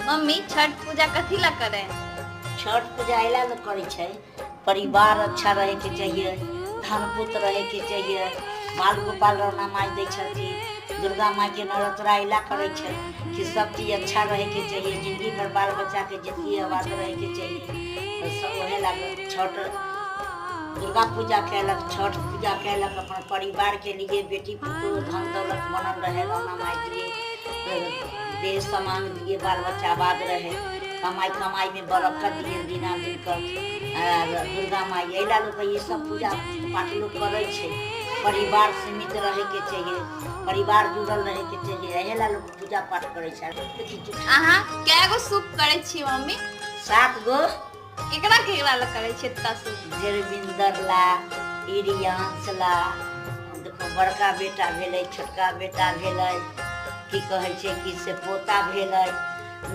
Mummy Chhath पूजा कथी ला करे? छठ पूजा एला न करे छै, परिवार अच्छा रहे के चाहिए, धन पुत्र रहे के चाहिए, बाल गोपाल रौना माई दै छथिन, दुर्गा माई के नवरात्रा एला करे छै कि सब चीज अच्छा रहे के चाहिए, जिंदगी भर बाल बच्चा के जिंदगी आबाद रहे के चाहिए। तो सब वहे लागल छठ दुर्गा पूजा कैलक, छठ पूजा कैलक, अपन परिवार के लिए बेटी पुत्र धन दौलत बनल रहे, रौना माई दिए देह सामान दिए, बाल बच्चा आबाद रहे, कमाई कमाई में बरकत दिए दिना दिन कर। दुर्गा माई एला लोग ये सब पूजा पाठ लोग करे छे, परिवार सीमित रहे के चाहिए, परिवार जुड़ल रहे के चाहिए, एला लोग पूजा पाठ करे छे। अहाँ कैगो सूप करे छी मम्मी? 7 गो। केकरा केकरा ला करे छी इतना सूप? जेरबिंदर ला, इरियांश ला, देखो बड़का बेटा भेलै, छोटका बेटा भेलै, की कहे छै कि से पोता भेलै,